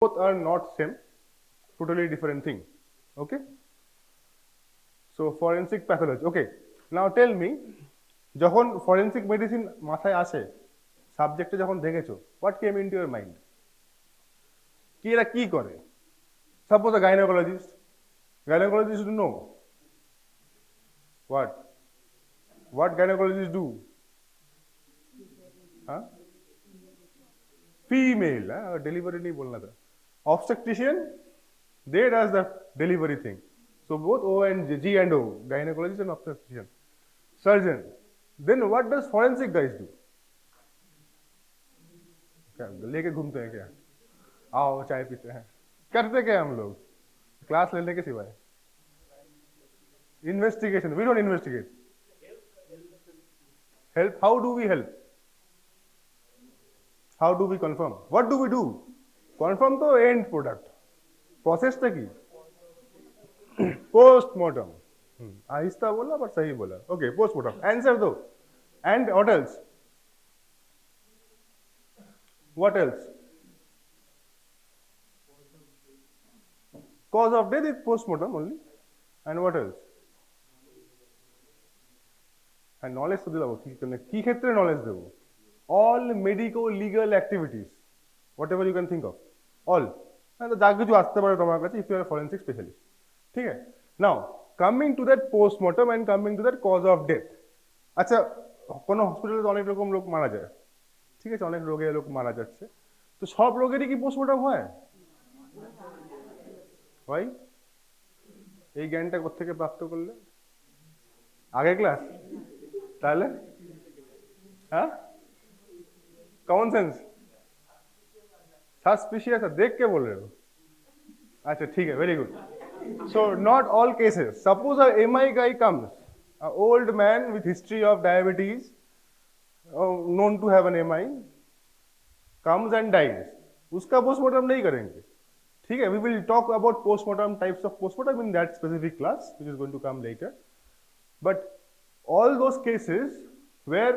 both are not same, totally different thing. Okay, so forensic pathology. Okay, now tell me, যখন forensic medicine মাথায় আসে সাবজেক্টে যখন দেখেছো, what came into your mind? কি এরা কি করে? Suppose a gynecologist. Gynecologists do know what? What gynecologists do? Huh? Female, delivery नहीं बोलना था. Obstetrician, they does the delivery thing. So both O and G and O, gynecologist and obstetrician. Surgeon. Then what does forensic guys do? क्या लेके घूमते हैं क्या? आओ चाय पीते हैं. करते क्या हम लोग? क्लास लेने के सिवाय. Investigation. We don't investigate. Help. How do we help? How do we confirm? What do we do? Confirm तो end product. Process टा की. Post-mortem. आहिस्ता बोला पर सही बोला. Okay, post-mortem. Answer दो. And what else? What else? Cause of death is post-mortem only. And what else? And knowledge तो दिलाओ. की क्षेत्र knowledge दो. All medico-legal activities, whatever you can think of, all. तो जाके जो आस्ते बारे तुम्हारे काছে if you are a forensic specialist, ठीक है? Now coming to that post-mortem and coming to that cause of death. अच्छा, কোনো হসপিটালে তো অনেক রকম লোক মারা যায়, ঠিক আছে? অনেক রোগে লোক মারা যাচ্ছে, তো সব রোগেরই কি পোস্টমর্টম হয়? হয়? এই জ্ঞানটা কোত্থেকে প্রাপ্ত করলে? আগের ক্লাস? তাহলে? হ্যাঁ? कॉमन सेंस सस्पिशियस है देख के बोल रहे हो? अच्छा ठीक है, very good. So not all cases. Suppose a MI guy comes, a old man with history of diabetes, known to have an MI, comes and dies. उसका पोस्टमार्टम नहीं करेंगे, ठीक है? We will talk about postmortem, types of postmortem in that specific class which is going to come later. But all those cases where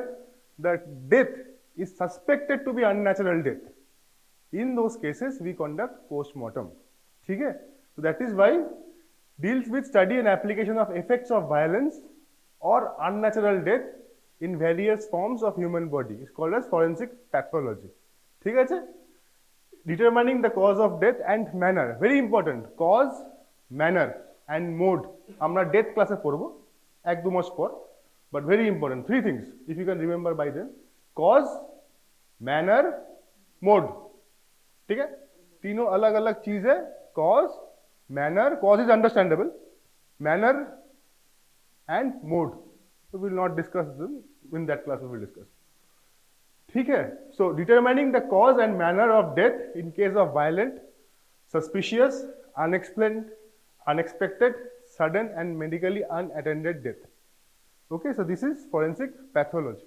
the death is suspected to be unnatural death, in those cases we conduct post-mortem. ठीक है? So that is why deals with study and application of effects of violence or unnatural death in various forms of human body is called as forensic pathology. ठीक है? Determining the cause of death and manner, very important. Cause, manner and mode আমরা death class এ পড়বো এক দু মাস পর. But very important, three things, if you can remember by then: cause, manner, mode. ठीक है? तीनों अलग अलग चीज है. Cause, manner, cause is understandable, manner and mode we will not discuss them in that class. We will discuss. ठीक है? So determining the cause and manner of death in case of violent, suspicious, unexplained, unexpected, sudden and medically unattended death. Okay, so this is forensic pathology.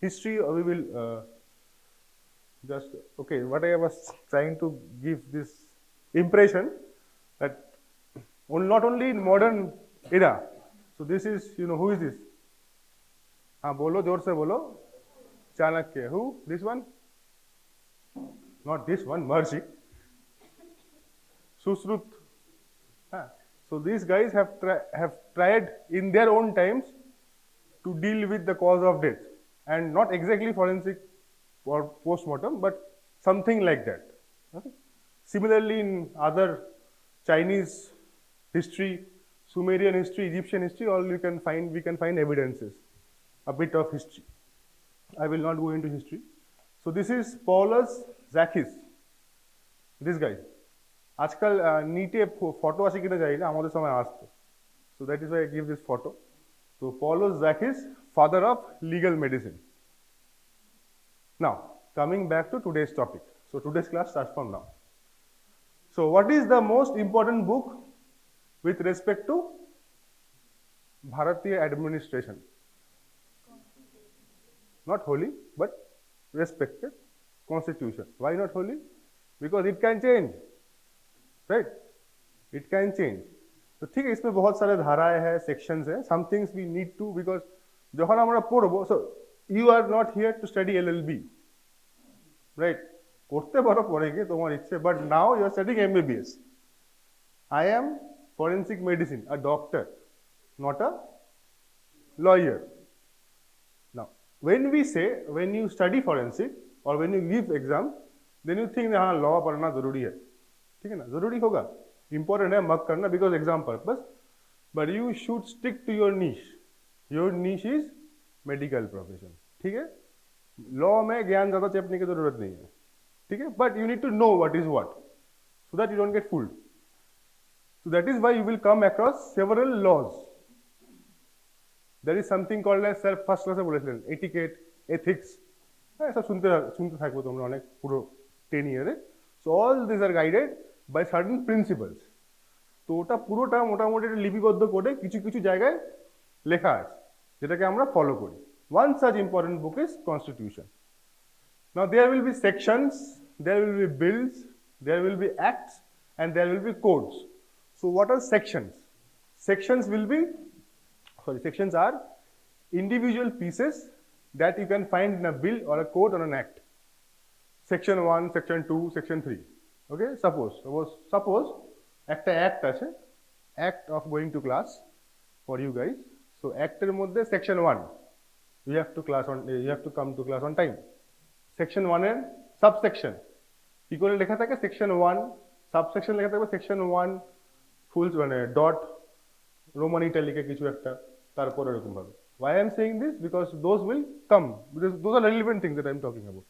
History, we will just, okay, what I was trying to give this impression that not only in modern era. So this is, you know, who is this? हाँ बोलो, जोर से बोलो. Chanakya. Who? This one? Not this one, Mahर्षि. Sushrut. So these guys have tried in their own times to deal with the cause of death, and not exactly forensic or post-mortem, but something like that. Okay? Similarly, in other Chinese history, Sumerian history, Egyptian history, all we can find evidences, a bit of history. I will not go into history. So this is Paulus Zachis. This guy. आजकल नीटे photo आसे कितना जाएगा हमारे समय आस्ते. So that is why I give this photo. So Paulus Zachis, father of legal medicine. Now coming back to today's topic. So today's class starts from now. So what is the most important book with respect to Bharatiya administration? Not holy, but respected constitution. Why not holy? Because it can change. Right? It can change. तो ठीक है, इसमें बहुत सारे धाराएं हैं, sections हैं. Some things we need to, because যখন আমরা পড়বো, so you are not here to study LLB, right? করতে পারো পরে গিয়ে তোমার ইচ্ছে, but now you are studying MBBS. I am forensic medicine, a doctor, not a lawyer. Now, when you study forensic or when you give exam, then you think हाँ law पढ़ना जरूरी है, ठीक है ना, जरूरी होगा, important है, मत करना because exam purpose, but you should stick to your niche. Your niche is medical profession, ठीक है. लॉ में ज्ञान ज्यादा चेपने की जरूरत नहीं है, ठीक है, but you need to know what is what so that you don't get fooled. So that is why you will come across several laws. There is something called as self first class बोलेছিলেন etiquette, ethics, হ্যাঁ সব শুনতে থাকবো তোমরা অনেক পুরো 10 ইয়ারে. So all these are guided by certain principles. তো ওটা পুরোটা মোটামুটি লিপিবদ্ধ করে কিছু কিছু জায়গায় লেখা আছে যেটাকে আমরা ফলো করি. One such important book is Constitution. Now there will be sections, there will be bills, there will be acts, and there will be codes. So what are sections? Sections are individual pieces that you can find in a bill or a code or an act. Section 1, section 2, section 3. Okay, suppose একটা act আছে, act of going to class for you guys. So act এর মধ্যে section 1, you have to come to class on time. Section 1 এর subsection কি করে লেখা থাকে, section 1 subsection লেখা থাকবে section 1 ফুল মানে ডট রোমান ইটালিকে কিছু একটা তারপর এরকম ভাবে. Why I am saying this? Because those will come, because those are relevant things that I am talking about.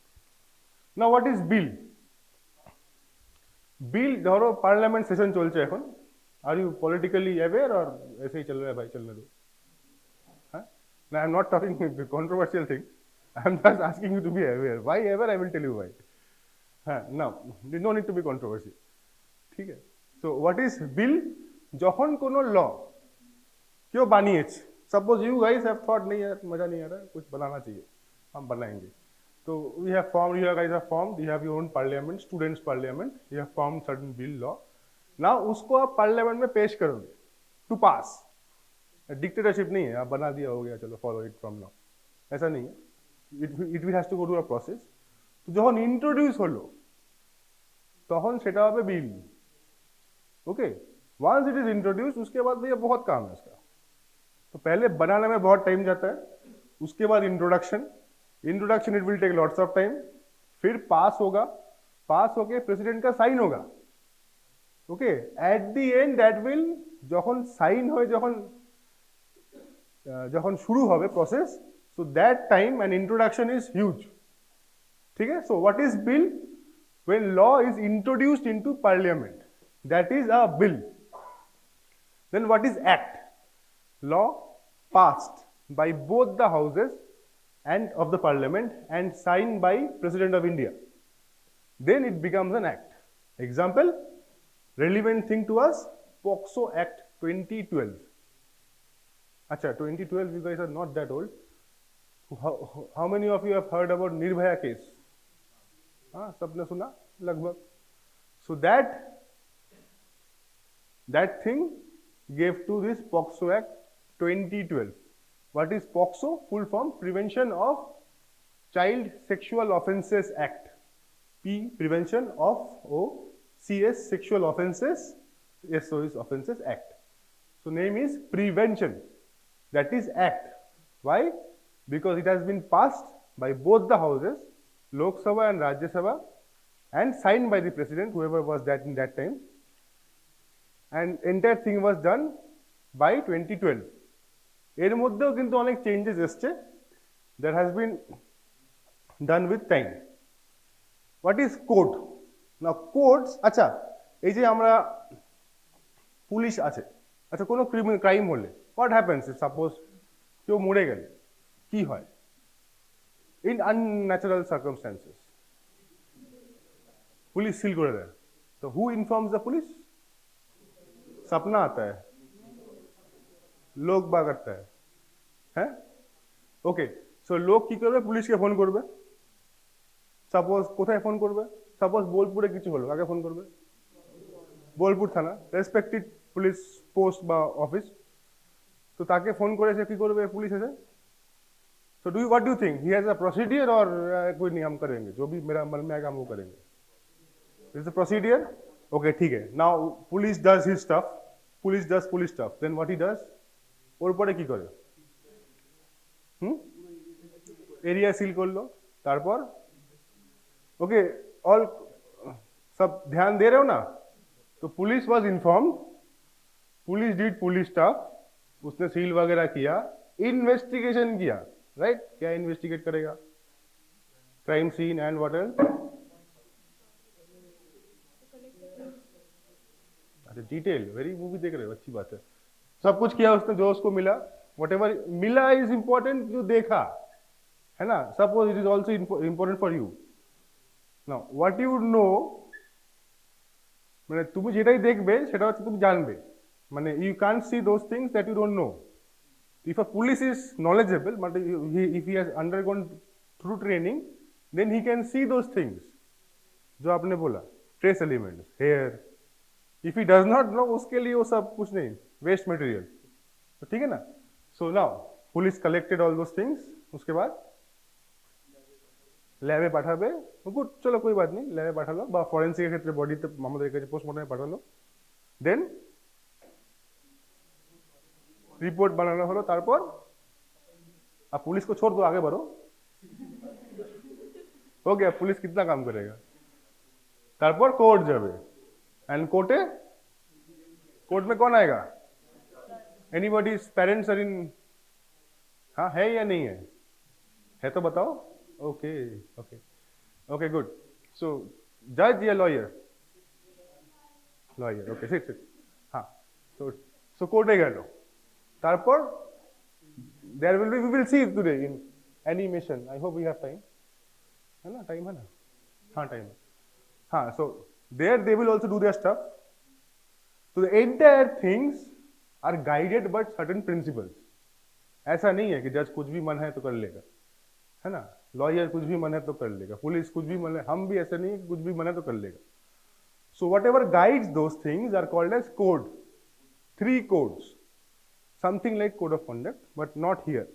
Now what is bill? Bill ধরো পার্লামেন্ট সেশন চলছে এখন, আর ইউ পলিটিক্যালি অ্যাওয়্যার অর ऐसे ही चल रहा है भाई, चलने दो. हाँ, now I am not talking controversial thing, I am just asking you to be aware. Why aware? I will tell you why. हाँ, now there no need to be controversy, ठीक है. So what is bill? যখন কোনো ল কেউ বানিয়েছে, suppose you guys have thought नहीं यार मजा नहीं आ रहा, कुछ बनाना चाहिए, हम बनाएंगे. So you guys have formed, you have your own parliament, students parliament, you have formed certain bill law. Now उसको आप पार्लियामेंट में पेश करोगे to pass. डिक्टेटरशिप नहीं है, आप बना दिया हो गया चलो follow it from now, ऐसा नहीं है. It will has to go through a process. तो যখন इंट्रोड्यूस হলো তখন সেটা হবে bill. Okay, once it is introduced उसके बाद भैया बहुत काम है इसका. तो पहले बनाने में बहुत टाइम जाता है, उसके बाद introduction it will take lots of time, फिर पास होगा, पास होके प्रेसिडेंट का साइन होगा. Okay, at the end that will যখন সাইন হয়ে যখন শুরু হবে process, so that time and introduction is huge. ঠিক আছে, so what is bill? when law is introduced into parliament, that is a bill. Then what is act? Law passed by both the houses and of the parliament and signed by President of India. Then it becomes an act. Example, relevant thing to us, POXO Act 2012. Acha, 2012, you guys are not that old. How many of you have heard about Nirbhaya case? हाँ, सबने सुना लगभग. So that thing gave to this POXO Act 2012. What is POXO? Full form, Prevention of Child Sexual Offences Act. P, Prevention of O, CS, Sexual Offences, SO is Offences Act. So name is Prevention. That is Act. Why? Because it has been passed by both the houses, Lok Sabha and Rajya Sabha, and signed by the president, whoever was that in that time. And entire thing was done by 2012. এর মধ্যেও কিন্তু অনেক changes এসছে, that has been done with time. What is code? Now codes, আচ্ছা এই যে আমরা police আছে, আচ্ছা কোনো ক্রাইম হলে what happens? Suppose কেউ মরে গেলে কি হয়? In unnatural circumstances, police seal कर देता है. तो who informs the police? सपना आता है, लोग बाग करता है, हैं? ओके, सो लोग की करबे, पुलिस के फोन करबे. सपोज কোথায় ফোন করবে? सपोज বোলপুরে কিছু হলো, কাকে ফোন করবে? বোলপুর থানা, রেসপেক্টেড পুলিশ পোস্ট বা অফিস. তো তাকে ফোন করে সে কি করবে? পুলিশ এসে. So what do you think? He has a procedure or कोई नहीं, हम करेंगे जो भी मेरा मन में आएगा हम वो करेंगे. It's the procedure. Okay, ठीक है. Now police does his stuff. Police does police stuff. Then what he does? ওর পরে কি করে? এরিয়া সিল করলো, তারপর ওকে অল सब ध्यान दे रहे हो ना? तो police was informed, police did police staff, उसने सील वगैरह किया, इन्वेस्टिगेशन किया, राइट? क्या इन्वेस्टिगेट करेगा? Crime scene and what else? अच्छा, डिटेल, वेरी मूवी देख रहे हो, अच्छी बात है. सब कुछ किया उसने जो उसको मिला, whatever मिला इज इंपॉर्टेंट, जो देखा है ना. Suppose it is also important for you. Now what you know, মানে তুমি যেটাই দেখবে সেটা হচ্ছে তুমি জানবে, মানে you can't see those things that you don't know. If a police is knowledgeable, মানে if he has undergone through training, then he can see those things जो आपने बोला, trace elements, hair. If he does not know, उसके लिए वो सब कुछ नहीं, वेस्ट मटेरियल. तो ठीक है ना. So now police collected all those things, उसके बाद ল্যাবে পাঠাবে. গুড, চলো कोई बात नहीं, ল্যাবে পাঠালো বা ফরেন্সিকের ক্ষেত্রে বডিতে আমাদের কাছে পোস্টমর্টমে পাঠালো. দেন रिपोर्ट बनाना হলো. তারপর अब पुलिस को छोड़ दो, आगे बढ़ो. हो गया, पुलिस कितना काम करेगा. তারপর কোর্ট যাবে, एंड कोर्टे, कोर्ट में कौन आएगा? Anybody's parents are in? हाँ है या नहीं है? है तो बताओ. Okay okay okay, good. So जज या lawyer? Lawyer. Okay, sit sit. हाँ, सो सो कोर्टे गেল. তারপর there will be, we will see today in animation. I hope we have time, है ना? टाइम है ना? हाँ टाइम है. हाँ, so there they will also do their stuff. तो the entire things are guided by certain principles. ऐसा नहीं है कि जज कुछ भी मन है तो कर लेगा, है ना? लॉयर कुछ भी मन है तो कर लेगा, पुलिस कुछ भी मन है, हम भी ऐसा नहीं है कि कुछ भी मन है तो कर लेगा. So whatever guides those things are called as code. 3 codes, something like code of conduct, but not here.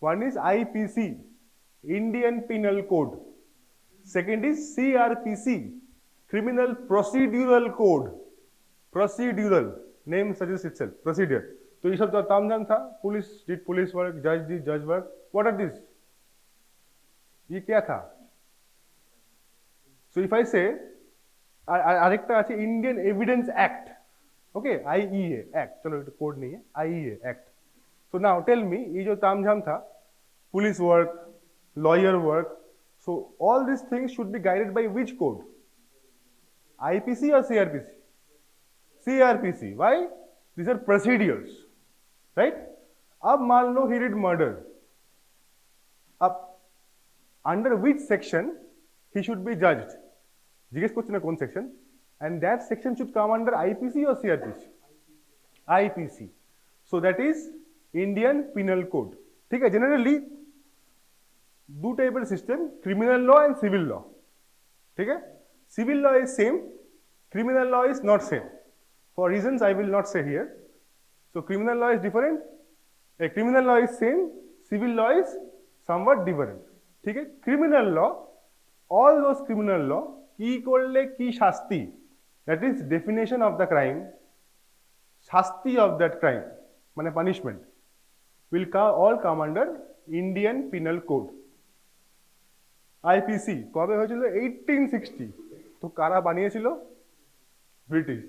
One is IPC, Indian Penal Code. Second is CRPC, Criminal Procedural Code. Procedural, name suggests itself, procedure. तो ये सब तामझाम था. Police did police work, जज did जज work. What are this? ये क्या था? सो इफ आई से আরেকটা আছে Indian evidence act. Okay, IEA act. चलो এটা कोड नहीं है, IEA act. So now tell me, ये जो तामझाम था, police work, lawyer work, so all this things should be guided by which code? IPC और CrPC? CrPC. Why? These are procedures, right? अब मान लो he did murder. अब under which section he should be judged? जिज्ञेस करছে না কোন section, and that section should come under IPC or CRPC? IPC. So that is Indian Penal Code. ठीक है. Generally दो type system, criminal law and civil law. ठीक है. Civil law is same, criminal law is not same. For reasons I will not say here. So criminal law is different, a criminal law is same, civil law is somewhat different. ठीक है. Criminal law, all those criminal law কি করলে কি শাস্তি, that is definition of the crime, শাস্তি of that crime, মানে punishment, will all come under Indian Penal Code. IPC কবে হয়েছিল? 1860. তো কারা বানিয়েছিল? British.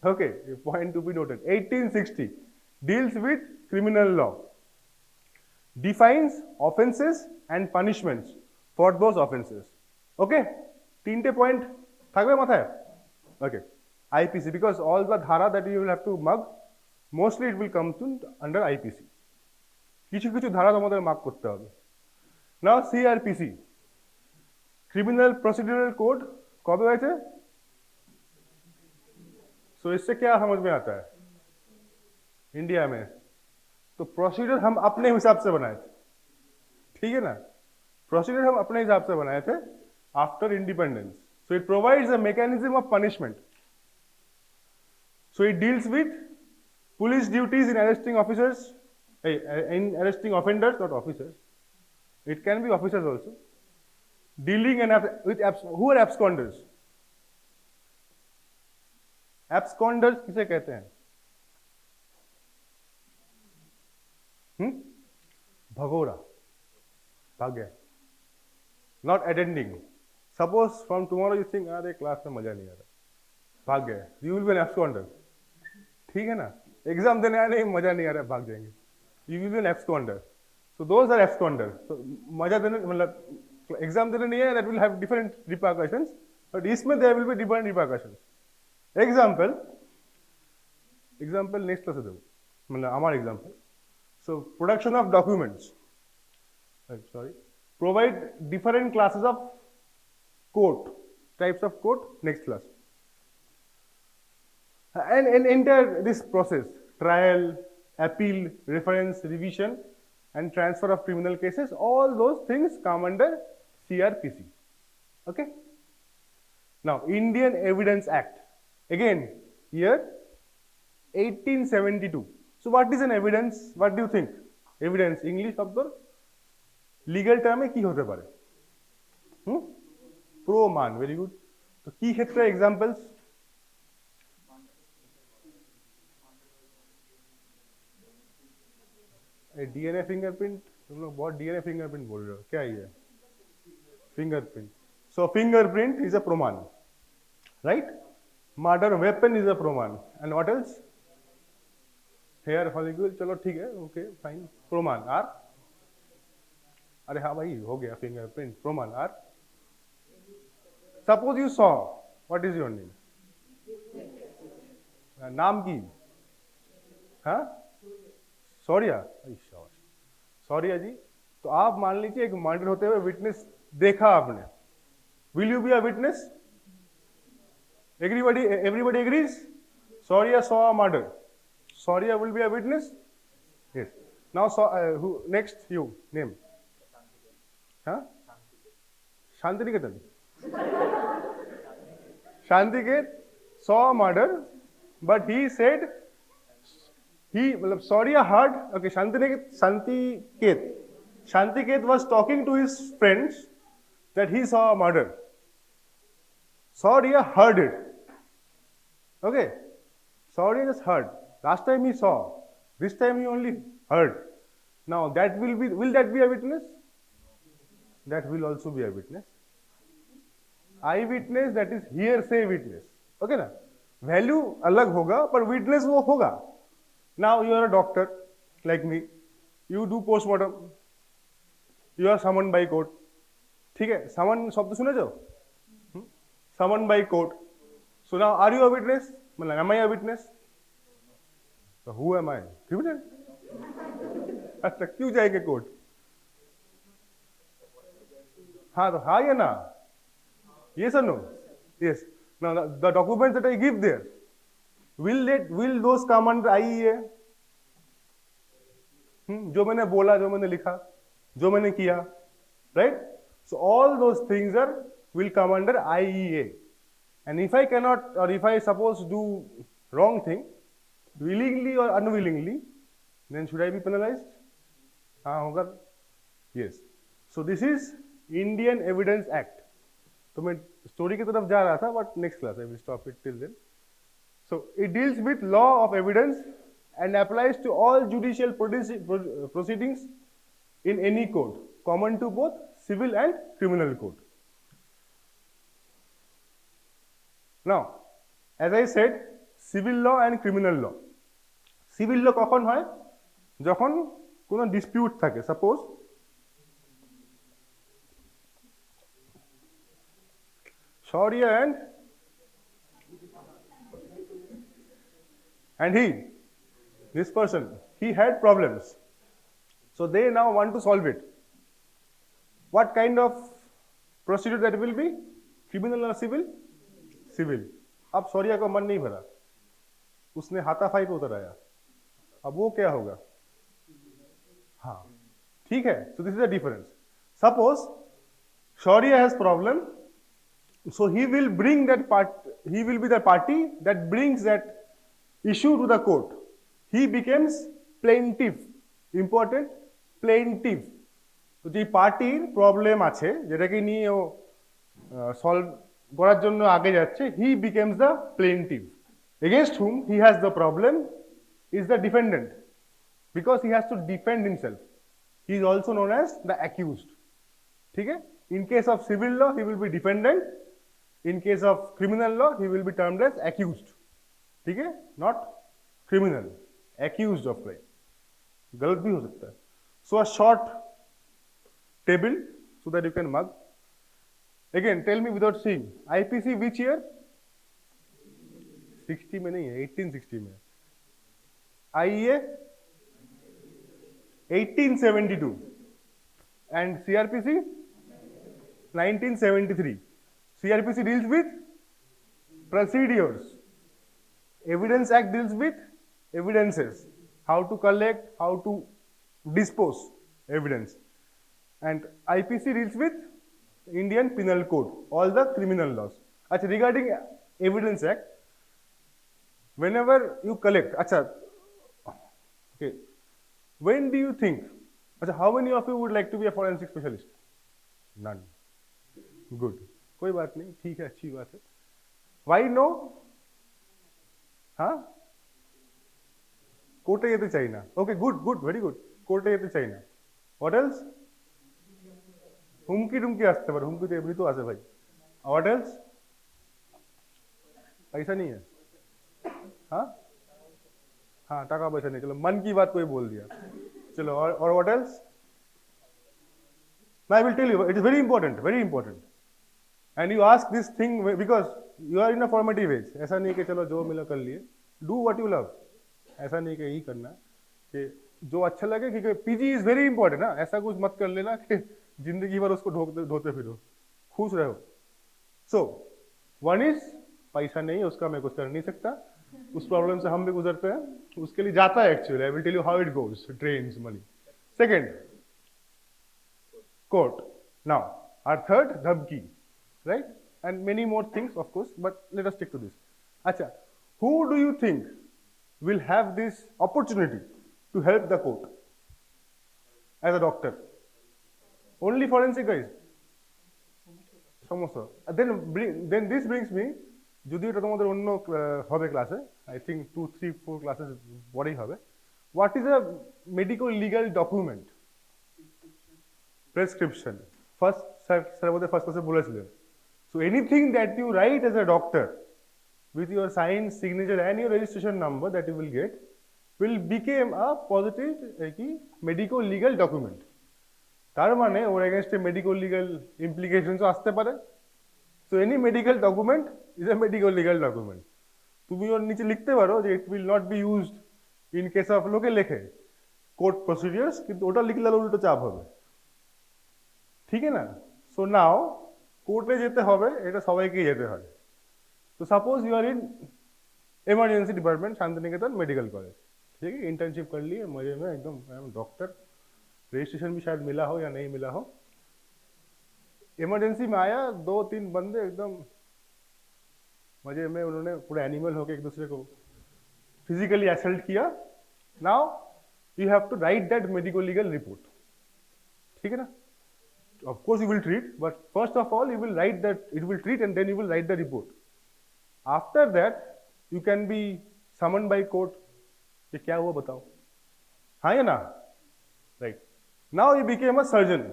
Okay, a point to be noted. 1860 deals with criminal law, defines offences and punishments for those offences. Okay, 3 point থাকবে মাথায়. Okay, IPC, because all the dhara that you will have to mug, mostly it will come to under IPC. কিছু কিছু ধারা তোমাদের mark করতে হবে. Now CRPC, Criminal Procedural Code, কবে হয়েছে? सो इससे क्या समझ में आता है? इंडिया में तो प्रोसीजर हम अपने हिसाब से बनाए थे. ठीक है ना? प्रोसीजर हम अपने हिसाब से बनाए थे after independence. So it provides a mechanism of punishment. So it deals with police duties in arresting officers, in arresting offenders, not officers. It can be officers also. Dealing with who are absconders? Absconders किसे कहते हैं? भगोड़ा, भाग गया, not attending. Suppose from tomorrow you think अरे class में मजा नहीं आ रहा, भाग गए, you will be an absconder. ठीक है ना, एग्जाम देने आए नहीं, मजा नहीं आ रहा, भाग जाएंगे, you will be an absconder. So those are absconder. तो मजा देने मतलब एग्जाम देने नहीं है, that will have different repercussions, but इसमें there will be different repercussions. Example next क्लासे देव, मतलब আমার example. So production of documents, provide different classes of court, types of court, next class. And enter this process, trial, appeal, reference, revision, and transfer of criminal cases, all those things come under CRPC. Okay. Now Indian Evidence Act, again year 1872. So what is an evidence? What do you think? Evidence English শব্দ legal term কি হতে পারে? প্রমাণ. Very good. তো কি ক্ষেত্রে examples? DNA fingerprint. तुम लोग बहुत DNA fingerprint बोल रहे हो, क्या ये? Fingerprint. So fingerprint is a प्रमाण, right? Murder weapon is a प्रमाण. And what else? Hair follicle, चलो ठीक है, ओके फाइन, प्रमाण. आर, अरे हाँ भाई हो गया, फिंगरप्रिंट, प्रमाण. Or, suppose you saw, what is your name? नाम की? हाँ, सौर्या. सौर्या जी, तो आप मान लीजिए एक मर्डर होते हुए विटनेस देखा आपने, will you be a witness? Everybody agrees? Shaurya saw a murder. Saurya will be a witness? Yes. Now, who next? You name? Huh? Shantiniketan. Shantiket saw a murder, but he said Saurya heard. Okay, Shantiket was talking to his friends that he saw a murder. Saurya heard it. Okay, Saurya just heard. Last time he saw, this time he only heard. Now that will that be a witness? That will also be a witness. Eyewitness, that is hearsay witness. Okay ना? Value अलग होगा, पर witness वो होगा. Now you are a doctor like me. You do post-mortem. You are summoned by court. ठीक है? Summon शब्द सुने जो? Summoned by court. So now are you a witness? मतलब am I a witness? So who am I? Criminal? अच्छा, क्यों जाएंगे court? हाँ तो हाँ या ना? Yes or no? Yes. Now the documents that I give there, will those come under IEA? जो मैंने बोला, जो मैंने लिखा, जो मैंने किया, right? So all those things will come under IEA. And if I cannot, or if I suppose do wrong thing, willingly or unwillingly, then should I be penalized? हाँ होगा. Yes. So this is Indian Evidence Act. तो मैं story की तरफ जा रहा था, but next class I will stop it till then. So it deals with law of evidence and applies to all judicial proceedings in any code, common to both civil and criminal code. Now, as I said, civil law and criminal law. Civil law কখন হয়? যখন কোনো dispute থাকে. Suppose Shaurya and this person, he had problems. So they now want to solve it. What kind of procedure that will be? Criminal or civil? Civil. अब शौर्या को मन नहीं भरा, उसने हाथापाई पे उतर आया, अब वो क्या होगा? हाँ ठीक है. So this is the difference. Suppose Shaurya has problem, so he will bring that part. He will be the party that brings that issue to the court. He becomes plaintiff. Important, plaintiff. তো যে পার্টির problem আছে যেটাকে নিয়ে ও solve করার জন্য আগে যাচ্ছে, he becomes the plaintiff. against whom he has the problem is the defendant, because he has to defend himself. He is also known as the accused. Okay? In case of civil law, he will be defendant. In case of criminal law, he will be termed as accused. Okay? Not criminal, accused of crime. गलत भी हो सकता है. So a short table so that you can mug. Again, tell me without seeing. IPC which year? 60 में नहीं है, 1860 में. IEA 1872 and CRPC 1973. CRPC deals with procedures. Evidence Act deals with evidences, how to collect, how to dispose evidence, and IPC deals with Indian Penal Code, all the criminal laws. Achha, regarding Evidence Act, whenever you collect, okay, when do you think, how many of you would like to be a forensic specialist? None. Good. कोई बात नहीं, ठीक है, अच्छी बात है. Why no? हाँ? कोर्टे येते चाहिए ना. Okay, good, very good. कोर्टे येते चाहिए ना. What else? हुमकी डुमकी आस्ते पर हुमकी तो एवरी तो आसे भाई. What else? पैसा नहीं है. हाँ? हाँ, टाका पैसा नहीं. चलो मन की बात कोई बोल दिया. चलो और what else? Now I will tell you. It is very important. And you ask this thing because you are in a formative age. ऐसा नहीं कि चलो जो मिला कर लिए. Do what you love. ऐसा नहीं कि यही करना कि जो अच्छा लगे, क्योंकि पीजी इज वेरी इंपॉर्टेंट ना. ऐसा कुछ मत कर लेना कि जिंदगी भर उसको ढोते फिरो. खुश रहो. सो वन इज पैसा नहीं, उसका मैं कुछ कर नहीं सकता. उस प्रॉब्लम से हम भी गुजरते हैं. उसके लिए जाता है actually. I will tell you how it goes. Drains money. Second, court. Now our third, धमकी. Right? And many more things, of course, but let us stick to this. Acha, who do you think will have this opportunity to help the court as a doctor? Only forensic guys? Samosa. Then this brings me, যদি এটা তোমাদের অন্য হবে ক্লাসে, I think 2, 3, 4 classes পরেই হবে. What is a medical legal document? Prescription. First, sir বোধহয় first ক্লাসে বলেছিলেন. So anything that you write as a doctor with your sign, signature and your registration number that you will get will become a positive medical legal document. তার মানে ওর against medical legal implications আসতে পারে. So any medical document is a medical legal document. তুমি ওর নিচে লিখতে পারো যে it will not be used in case of লোকে লেখে court procedures, কিন্তু ওটা লিখলে উল্টো চাপ হবে. ঠিক আছে না? So now কোর্টে যেতে হবে, এটা সবাইকেই যেতে হয়. তো suppose you are in emergency department Shantiniketan medical college. ठीक है, इंटर्नशिप कर लिए मजे में एकदम. डॉक्टर रजिस्ट्रेशन भी शायद मिला हो या नहीं मिला हो. इमरजेंसी में आया, 2-3 बंदे एकदम मजे में, उन्होंने पूरे एनिमल होके एक दूसरे को फिजिकली असल्ट किया. Now you have to write that medico legal report. ठीक है ना? Of course you will treat, but first of all you will write that, it will treat and then you will write the report. After that you can be summoned by court. ये क्या हुआ बताओ. हाँ या ना? Right. Now you became a surgeon.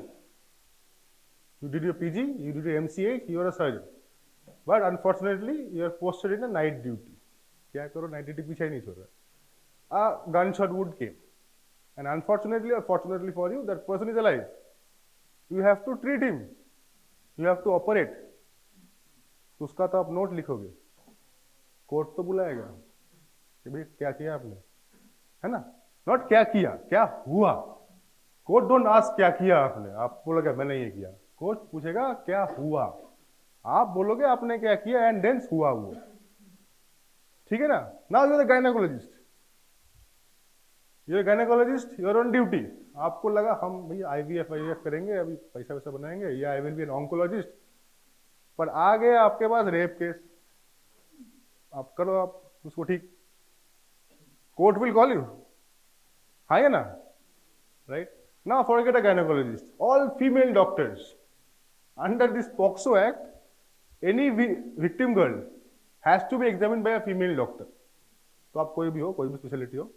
You did your PG, you did your MCA, you are a surgeon. But unfortunately you are posted in a night duty. क्या करो, night duty पीछे ही नहीं छोड़ रहा. A gunshot wound came, and unfortunately or fortunately for you, that person is alive. You have to treat him. You have to operate. तो उसका तो आप नोट लिखोगे. कोर्ट तो बुलाएगा कि भाई क्या किया आपने, है ना? नॉट क्या किया, क्या हुआ. कोर्ट डोंट आस्क क्या किया आपने. आप बोलोगे मैंने ये किया. कोर्ट पूछेगा क्या हुआ. आप बोलोगे आपने क्या किया एंड देन हुआ वो. ठीक है ना? Now you are the gynaecologist. You are gynaecologist, you are on duty. आपको लगा हम भैया IVF करेंगे, अभी पैसा वैसा बनाएंगे, या I will be an oncologist. पर आ गए आपके पास रेप केस, आप करो आप उसको ठीक. Court will call you. हाँ या ना? Right. Now forget a gynaecologist. All female doctors under this POCSO act, any victim girl has to be examined by a female doctor. तो आप कोई भी हो, कोई भी स्पेशलिटी हो,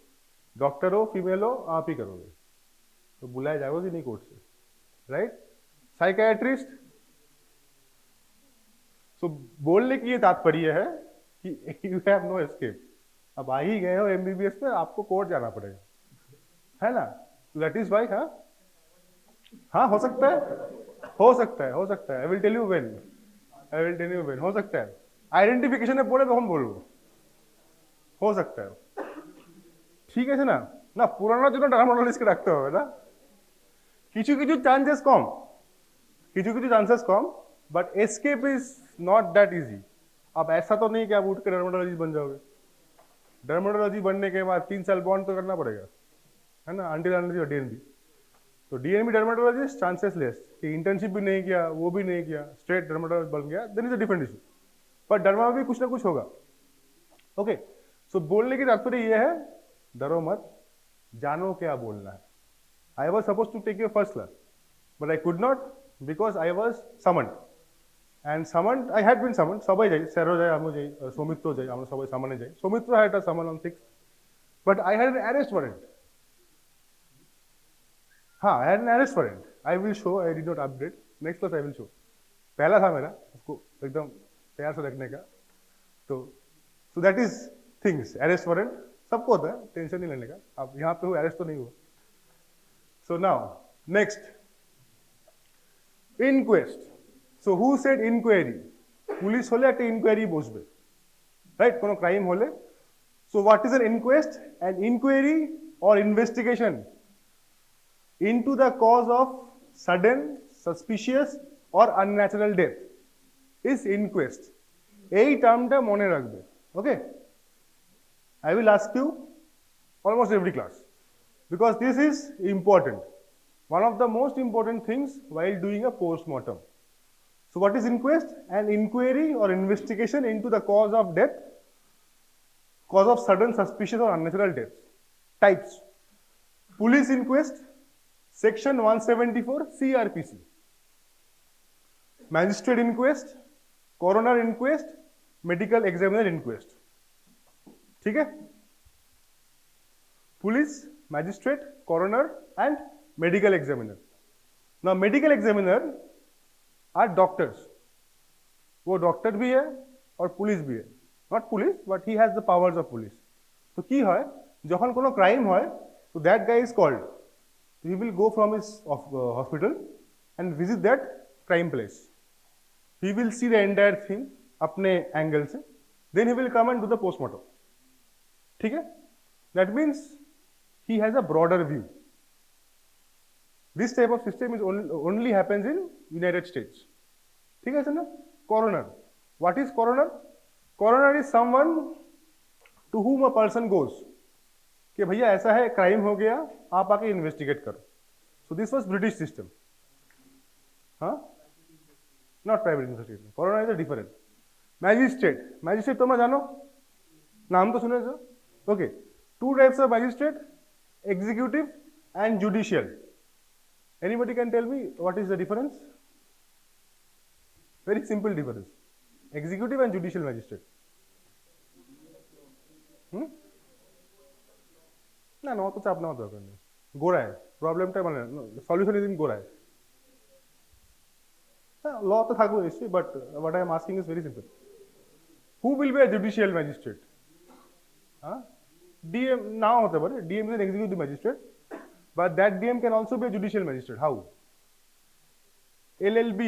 डॉक्टर हो, फीमेल हो, आप ही करोगे, तो बुलाया जाएगा कि नहीं कोर्ट से, राइट? साइकियाट्रिस्ट, सो बोलने की ये तात्पर्य है कि यू हैव नो एस्केप। अब आ ही गए हो एमबीबीएस में, आपको कोर्ट जाना पड़ेगा, है ना? That is why. हाँ हो सकता है, हो सकता है, हो सकता है। I will tell you when, I will tell you when. हो सकता है आइडेंटिफिकेशन में बोले तो हम बोलबो, हो सकता है, ঠিক আছে না? না পুরানোর জন্য ডার্মাটোলজিস্টকে রাখতে হবে না, কিছু কিছু চান্সেস কম, কিছু কিছু chances come, but escape is not that easy. अब ऐसा तो नहीं कि आप उठ के डर्मेटोलॉजी बन जाओगे, डर्मेटोलॉजी बनने के बाद 3 साल बॉन्ड तो करना पड़ेगा, है ना, अंटिल डीएनबी। तो डीएनबी डर्मेटोलॉजिस्ट चांसेस लेस, कि इंटर्नशिप भी नहीं किया, वो भी नहीं किया, स्ट्रेट डर्मेटोलॉजिस्ट बन गया, then is a different issue. पर डर्मा में भी कुछ ना कुछ होगा। ओके, सो बोलने की तात्पर्य ये है, डरो मत, जानो क्या बोलना है। I was suppose to take your first class, but I could not because I was summoned, and summoned, I had been summoned, সবাই যাই, স্যারও যায়, আমিও যাই, সৌমিত্র যাই, আমরা সবাই সামনে যাই। Soumitra had a summon on 6th, but I had an arrest warrant। हाँ, I had an arrest warrant, I will show, I did not update, next class I will show। पहला था मेरा, उसको एकदम तैयार से रखने का। तो so that is things, arrest warrant सबको होता है, टेंशन नहीं लेने का। अब यहाँ पे अरेस्ट तो नहीं हुआ। So now next, inquest। So who said inquiry? Police হলে একটা ইনকোয়ারি বসবে, রাইট, কোনো ক্রাইম হলে। So what is an inquest? An inquiry or investigation into the cause of sudden, suspicious or unnatural death is inquest. এই টার্মটা মনে রাখবে, okay? I will ask you almost every class, because this is important, one of the most important things while doing a post-mortem. So what is inquest? An inquiry or investigation into the cause of death, cause of sudden, suspicious or unnatural death. Types: police inquest, section 174 CRPC, magistrate inquest, coroner inquest, medical examiner inquest। ठीक है? police, magistrate, coroner and medical examiner। now medical examiner are doctors, वो doctor भी है और police भी है, not police but he has the powers of police. तो কি হয়, যখন কোনো ক্রাইম হয়, তো that guy is called, he will go from his hospital and visit that crime place, he will see the entire thing अपने angle से, then he will come and do the postmortem. ठीक है? That means he has a broader view. This type of system is only happens in United States। ठीक है ना? Coroner, what is coroner? Coroner is someone to whom a person goes, कि भैया ऐसा है, crime हो गया, आप आके इन्वेस्टिगेट करो। So this was British system, हाँ, not private investigation। Coroner is a different। Magistrate, magistrate तुम जानो, नाम तो सुने sir? Okay, two types of magistrate, executive and judicial। Anybody can tell me what is the difference? Very simple difference, executive and judicial magistrate। না না, অত চাপ নেওয়ার দরকার নেই, গোড়ায় প্রবলেমটা, মানে সলিউশন ইজ ইন গোড়ায়। হ্যাঁ, ল তো থাকবে নিশ্চয়ই, but what I am asking is very simple. Who will be a judicial magistrate? হ্যাঁ, ডিএম নাও হতে পারে, DM is an executive magistrate, but that DM can also be a judicial magistrate। how? LLB,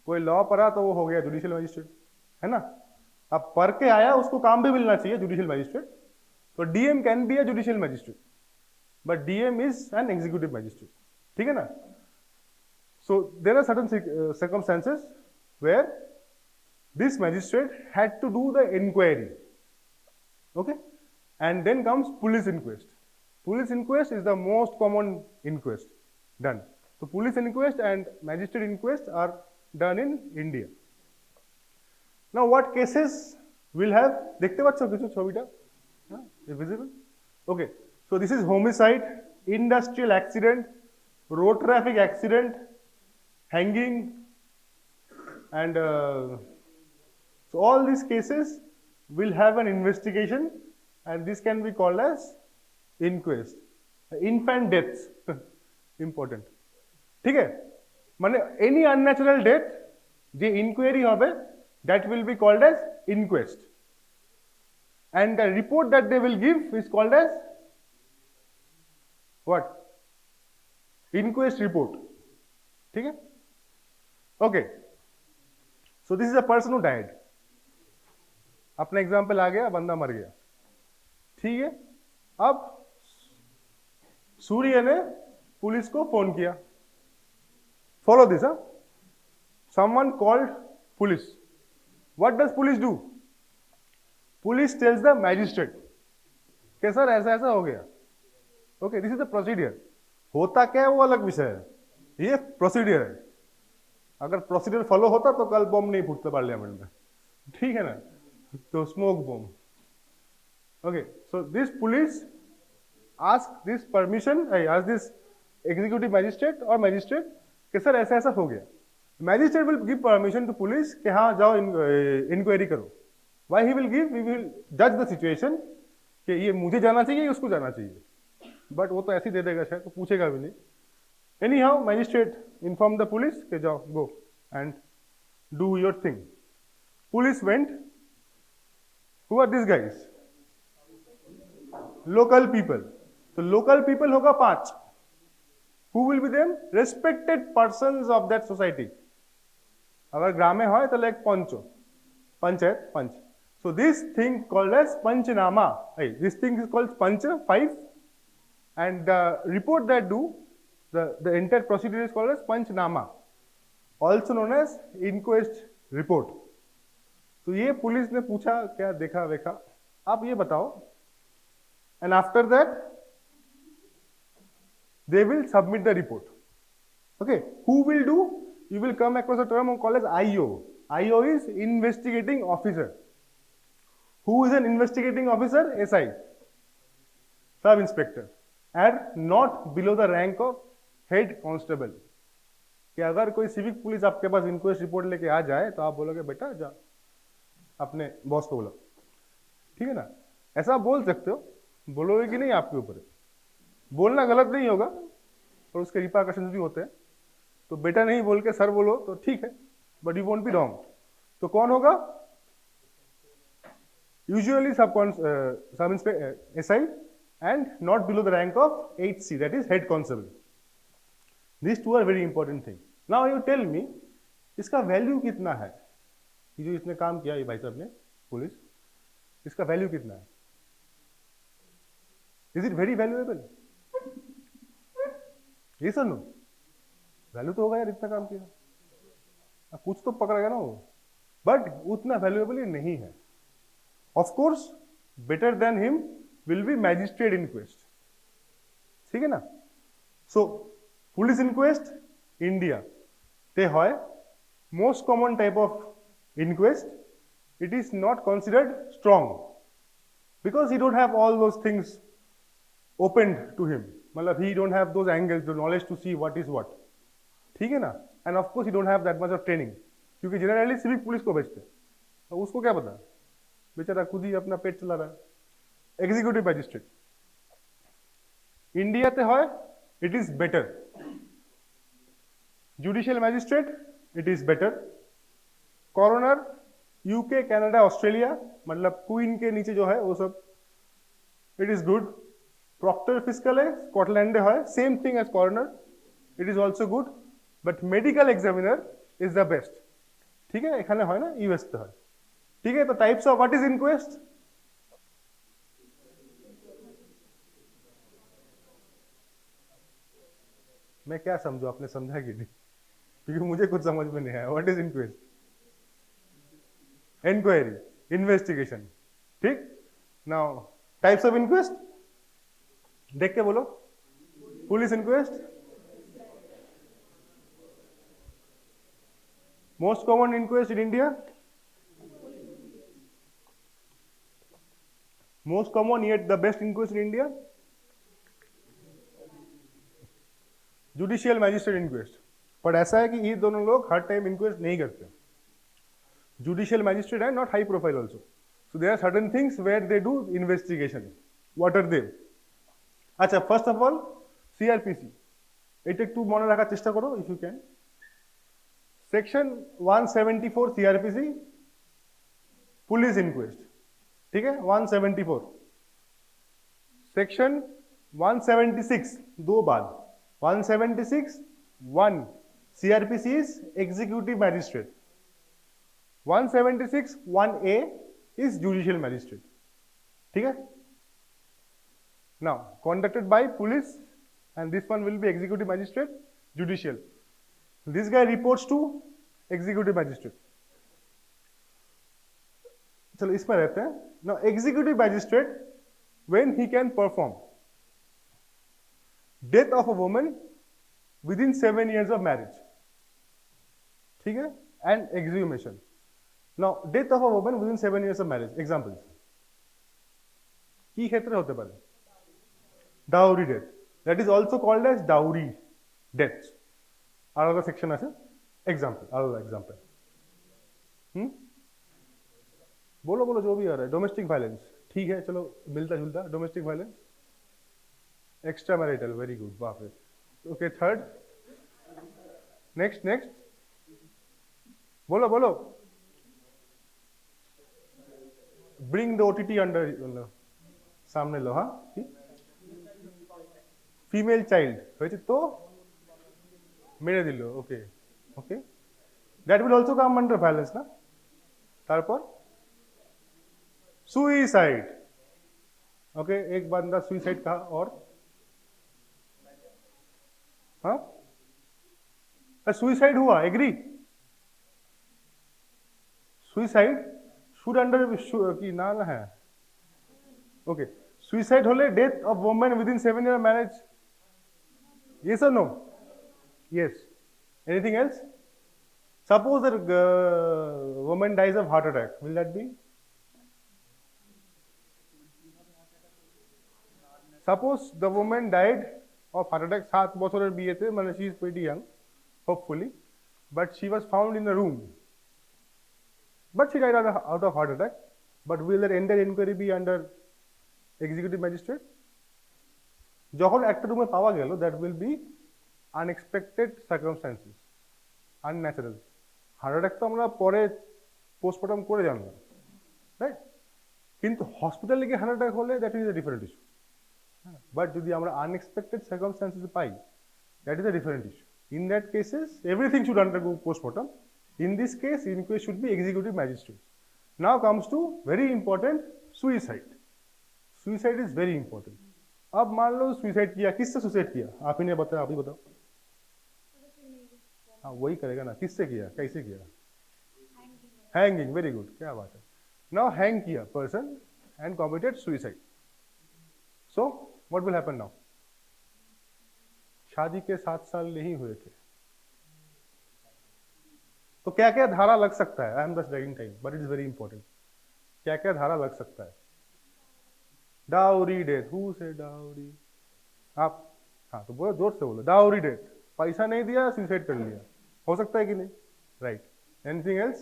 कोई law पढ़ा तो वो हो गया judicial magistrate, है ना? अब पढ़ के आया, उसको काम भी मिलना चाहिए जुडिशियल मैजिस्ट्रेट। तो DM can be a judicial magistrate, but DM is an executive magistrate. ठीक है ना? So there are certain circumstances where this magistrate had to do the inquiry, okay? And then comes police inquest। Police inquest is the most common inquest done। So police inquest and magistrate inquest are done in India। Now what cases will have, দেখতে পাচ্ছ কিছু ছবিটা? Is visible? Okay, so this is homicide, industrial accident, road traffic accident, hanging, and so all these cases will have an investigation and this can be called as inquest. Infant deaths important, ठीक है, माने any unnatural death जे inquiry होबे that will be called as inquest and the report that they will give is called as what? Inquest report, ठीक है. Okay, so this is a person who died. अपना example आ गया, बंदा मर गया, ठीक है. अब सूर्य ने पुलिस को फोन किया. Follow this. Someone called police. What does police do? Police tells the magistrate कि सर ऐसा ऐसा हो गया. Okay, this is the procedure. होता क्या है वो अलग विषय है, ये प्रोसीडियर है. अगर प्रोसीडियर फॉलो होता तो कल बम नहीं फूटता पार्लियामेंट में, ठीक है ना. तो smoke bomb. Okay, so this police ask this permission, ask this executive magistrate और मैजिस्ट्रेट कि सर ऐसा ऐसा हो गया. Magistrate will give permission to police कि हाँ जाओ इंक्वायरी करो. Why he will give? He will जज द सिचुएशन कि ये मुझे जाना चाहिए या उसको जाना चाहिए. बट वो तो ऐसे ही दे देगा शायद, तो पूछेगा भी नहीं. Any how magistrate inform the police कि जाओ go and do your thing. Police went. Who are these guys? Local people. तो local people होगा 5. Who will be them? Respected persons of that society. अगर ग्राम में है तो लाइक पंचो, पंचायत, पंच. So this thing called as panchnama. This thing is called panch 5, and the report that do the entire procedure is called as panchnama, also known as inquest report. तो ये police ने पूछा क्या देखा वेखा, आप ये बताओ. And after that they will submit the report. Okay, who will do? You will come across a term called as IO. IO is investigating officer. Who is an investigating officer? SI, sub inspector, and not below the rank of head constable. कि अगर कोई civic police आपके पास inquest report लेके आ जाए तो आप बोलोगे बेटा जा अपने बॉस को बोला, ठीक है ना. ऐसा आप बोल सकते हो, बोलोगे कि नहीं आपके ऊपर है. बोलना गलत नहीं होगा और उसके रिपरकशंस भी होते हैं. तो बेटा नहीं बोल के सर बोलो तो ठीक है, but you won't be wrong. तो कौन होगा? Usually sub SI and not below the rank of HC, that is head constable. This two are very important thing. Now you tell me, इसका वैल्यू कितना है? ये जो इसने काम किया ये भाई साहब ने, पुलिस, इसका वैल्यू कितना है? Is it very valuable? ये सर नो वैल्यू तो होगा यार, इतना काम किया, कुछ तो पकड़ेगा ना वो. बट उतना वैल्यूएबल ये नहीं है. Of course better than him will be magistrate inquest, ठीक है ना. सो पुलिस इनक्वेस्ट इंडिया ते হয় most common type of inquest. It is not considered strong because he don't have all those things opened to him. मतलब he don't have those angles, the knowledge to see what is what, ठीक है ना. And of course he don't have that much of training, क्योंकि generally civic police को भेजते हैं, तो उसको क्या पता, बेचारा खुद ही अपना पेट चला रहा है. एग्जीक्यूटिव मैजिस्ट्रेट इंडिया ते হয়, it is better. Judicial magistrate, it is better. Coroner UK, Canada, Australia, मतलब क्वीन के नीचे जो है वो सब, it is good. Procurator fiscal है, स्कॉटलैंड है, same thing as coroner, it is also good. But medical examiner is the best, ठीक है. एखाने है ना यूएस तो है, ठीक है. तो types of what is inquest? मैं क्या समझू, आपने समझा कि नहीं, क्योंकि मुझे कुछ समझ में नहीं आया. What is inquest? Inquiry, investigation, ठीक. नाउ टाइप्स ऑफ इनक्वेस्ट देख के बोलो. Police inquest, most common inquest in India, most common yet the best inquest in India, judicial magistrate inquest. पर ऐसा है कि ये दोनों लोग हर टाइम इनक्वेस्ट नहीं करते. जुडिशियल मैजिस्ट्रेट है not high profile also, So there are certain things where they do investigation. What are they? আচ্ছা, first of all, CRPC. এটা একটু মনে রাখার চেষ্টা করো if you can. Section 174 CRPC, police inquest, ठीक है 174. सेक्शन 176 दो बाद 176 1 CRPC is executive magistrate. 176 1A is judicial magistrate. ठीक है. Now conducted by police and this one will be executive magistrate, judicial. This guy reports to executive magistrate. चलो इसमें रहते हैं. Now executive magistrate, when he can perform death of a woman within 7 years of marriage, ठीक है, and exhumation. Now death of a woman within 7 years of marriage. Examples কি ক্ষেত্রে হতে পারে? Dowry death, that is also called as dowry death. আলাদা section আছে. Example, आलादा example. बोलो बोलो जो भी आ रहा है. डोमेस्टिक वायलेंस, ठीक है, चलो मिलता जुलता. Domestic violence, extra marital, very good, बाप रे. ओके, थर्ड, नेक्स्ट नेक्स्ट, बोलो बोलो. ब्रिंग द ओटीटी अंडर, सामने लो. हाँ, फीमेल चाइल्ड হয়েছে তো মেরে দিল. ওকে okay, that will also come under violence ना. तारपर सुइसाइड. ओके, एक बंदा सुइसाइड कहा. और हाँ, सुइसाइड हुआ, एग्री. सुइसाइड शुड अंडर की ना है. ओके, सुइसाइड होले death of women within 7 year marriage. Yes और no? Yes. Anything else? Suppose a woman dies of heart attack. Will that be? Suppose the woman died of heart attack. 7 বছরের বিয়েতে, মানে she is pretty young, hopefully, but she was found in a room. But she died out of heart attack. But will that entire inquiry be under executive magistrate? যখন একটা রুমে পাওয়া গেল, that will be unexpected circumstances, unnatural. Heart attack তো আমরা পরে post-mortem করে জানলাম, রাইট? কিন্তু হসপিটালে গিয়ে হার্ট অ্যাটাক হলে that is a different issue. But যদি আমরা unexpected circumstances pi, that is a different issue. In that cases everything should undergo post-mortem. In this case inquest should be executive magistrate. Now comes to very important, suicide. Suicide is very important. अब मान लो suicide किया, किससे suicide किया? आप ही ने बताया, आप ही बताओ. हाँ, वही करेगा ना. किससे किया, कैसे किया? हैंगिंग. वेरी गुड, क्या बात है. नाउ हैंग किया person and committed suicide. So what will happen now? शादी के 7 साल नहीं हुए थे, तो क्या क्या धारा लग सकता है? I am just taking time, but it is very important. क्या क्या धारा लग सकता है? Dowry death. हु से डाउरी? आप, हाँ तो बोलो, जोर से बोलो. डाउरी डेथ, पैसा नहीं दिया, सुसाइड कर लिया, हो सकता है कि नहीं? Right. Anything else?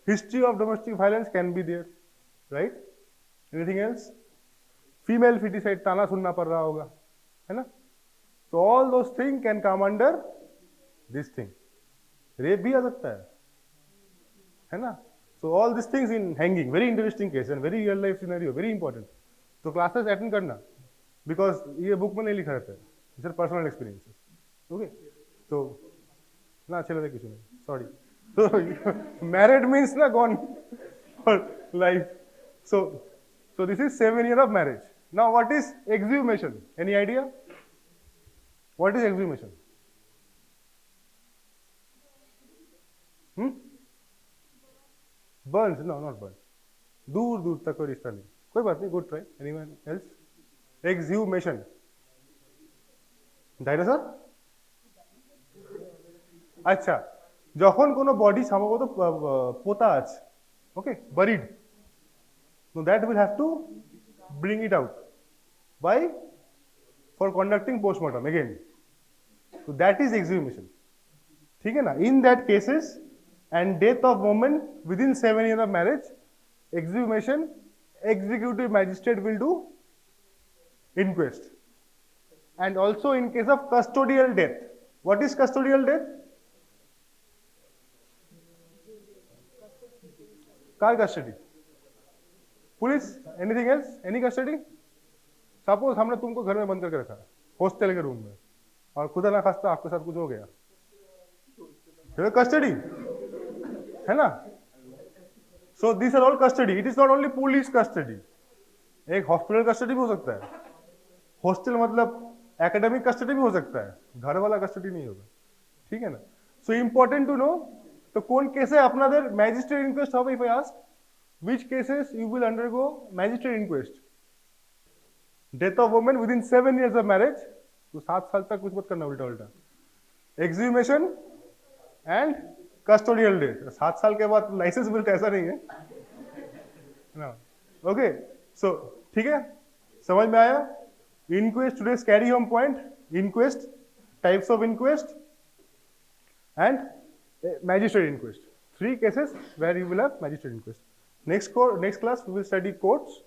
History of domestic violence can be there, right? Anything else? Female foeticide, ताना सुनना पड़ रहा होगा, है ना? तो all those thing can come under this thing. Rape भी आ सकता है ना? So all these things in hanging, very interesting case and very real life scenario, very important. तो classes attend करना, because ये book में नहीं लिखा रहता है, these are personal experiences. Okay? तो ना अच्छे लगते कुछ नहीं, sorry. So married means ना gone for life. So this is 7 years of marriage. Now what is exhumation? Any idea? What is exhumation? Burns? No, not burns. दूर दूर तक कोई रिश्ता नहीं. कोई बात नहीं, good try. Anyone else? Exhumation. Dinosaur? আচ্ছা, যখন কোনো বডি সম্ভবত পোতা আছে, okay, buried, so that will have to bring it out by for conducting postmortem again. So that is exhumation. ठीक है ना? In that cases and death of woman within 7 years of marriage, exhumation, executive magistrate will do inquest. And also in case of custodial death. What is custodial death? Car custody. Police? Anything else? Any custody? Suppose हमने तुमको घर में बंद करके रखा hostel के room में और खुदा ना खास्ता आपके साथ कुछ हो गया, कस्टडी है ना? So this are all custody. It is not only police custody. एक हॉस्पिटल कस्टडी भी हो सकता है. हॉस्टल मतलब एकेडमिक कस्टडी भी हो सकता है, घर वाला कस्टडी नहीं होगा. ठीक है ना? So important to know. तो कौन केसे আপনাদের ম্যাজিস্ট্রেট ইনকোয়েস্ট হবে? If I ask which cases you will undergo magistrate inquest. Death of women within 7 years of marriage, तो 7 साल तक कुछ मत करना उल्टा उल्टा. एक्सह्यूमेशन एंड कस्टोडियल डेथ, 7 साल के बाद लाइसेंस मिलता है, ऐसा नहीं है ना? ओके, सो ठीक है, समझ में आया? Inquest, today's carry home point: inquest, types of inquest and magistrate inquest. 3 cases where you will have magistrate inquest. Next class we will study courts.